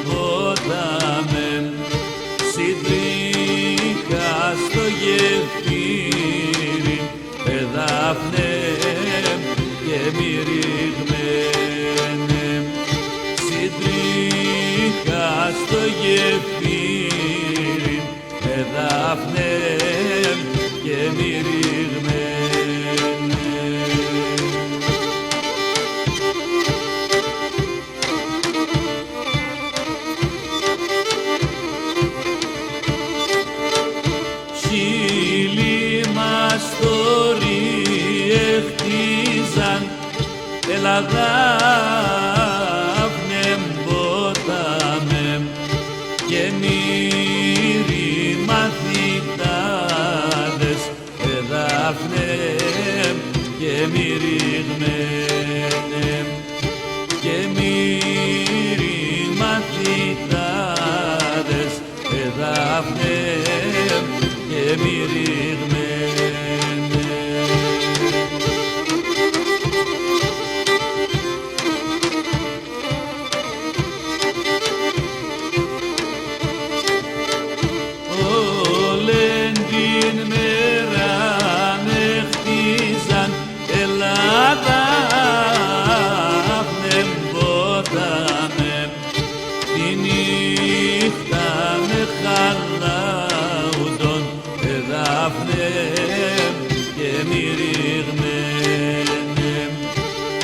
ποτάμεν, συντρίχα στο γεφύρι, Δάφνε και μυριγμένε, συντρίχα στο γεφύρι, Δάφνε και μυριγμένε. Χίλι μαστορίε χτίζαν, έλα Δάφνε ποτάμε, και μύρι μαθητάδες, Δάφνε και μυριγμένε, και μύρι μαθητάδες, Δάφνε και μυριγμένε. Όλεν την μέρα με χτίζαν, έλα Δάφνε ποτάμε, τη νύχτα με χαλάουτον, Δάφνε και μυριγμένε,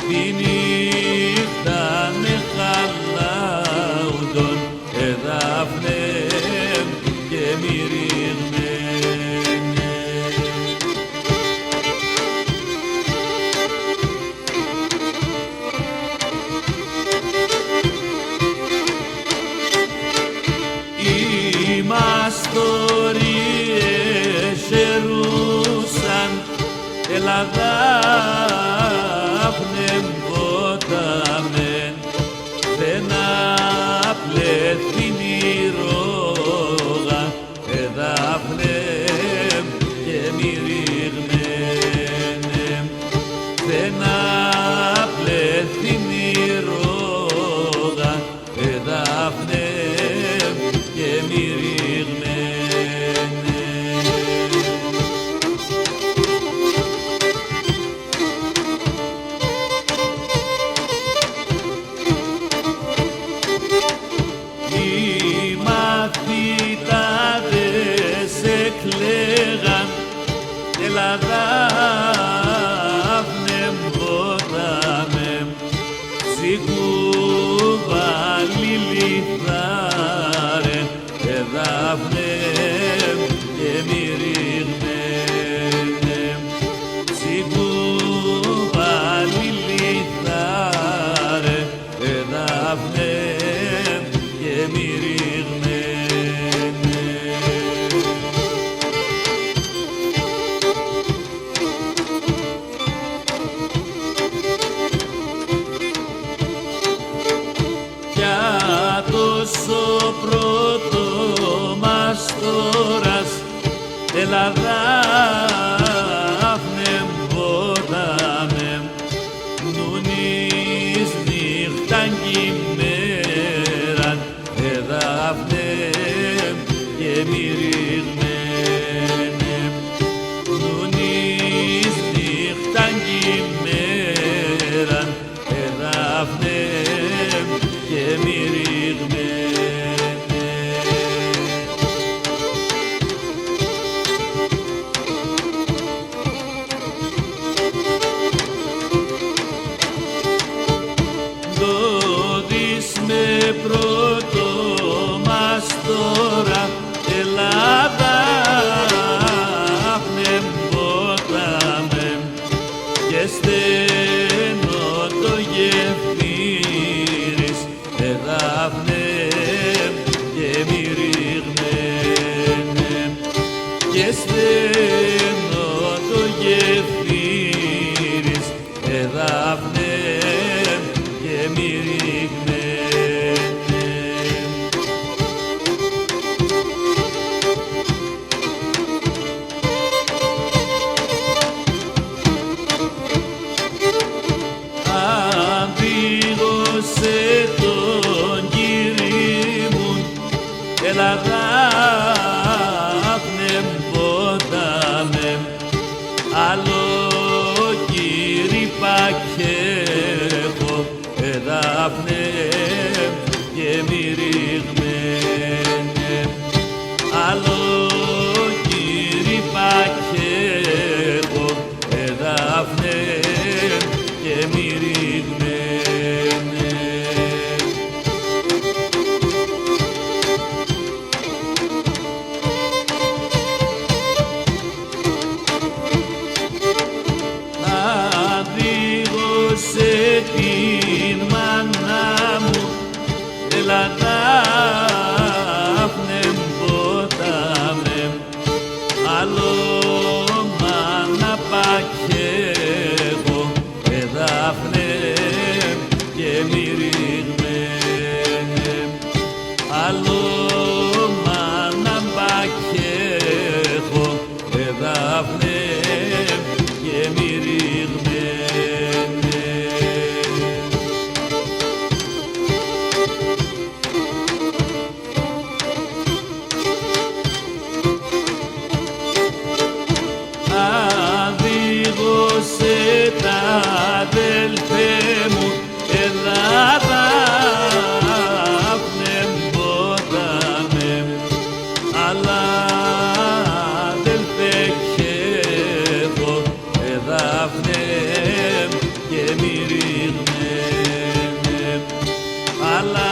τη νύχτα με χαλάουτον, Δάφνε και μυριγμένε. Οι μαστορίες χαιρούσαν, έλα Δάφνε ποτάμε, δεν απλέθην η ρόγα, Δάφνε και μυριγμένε, δεν απλέθην η ρόγα, Δάφνε και μυριγμένε. Οι μαθητάδες εκλέγαν, έλα Δάφνε ποτάμε, σιγούβαλι λιθάρε, Δάφνε και μυριγμένε, σιγούβαλι λιθάρε, Δάφνε και μυριγμένε. Για τόσο πρώτο μαστόρας, έλα Δάφνε ποτάμε, νουνείς νύχταν κι ημέραν, Δάφνε και μυριγμένε, νουνείς νύχταν κι ημέραν, Δάφνε και μυριγμένε. Δώδεις με πρώτο μαστόρα, έλα Δάφνε ποτάμε, και στενό το γεφύρις, Δάφνε και μυριγμένε, και στενό το γεφύρις, Δάφνε και μυριγμένε. τον κύρι μου, έλα Δάφνε ποτάμε, άλλο κύρι πακέχω, Δάφνε και μυριγμένε, άλλο κύρι πακέχω, Δάφνε και μυριγμένε. Αδίγωσε την μάνα μου, έλα Δάφνε ποτάμε, άλλο μάνα πακέχω, Δάφνε και μυριγμένε, άλλο μάνα πακέχω, Δάφνε και μυριγμένε. Αδίγωσε τα αδελφέ μου, έλα Δάφνε ποτάμε, αλλά αδελφέ χέχω, Δάφνε και μυριγμένε, αλλά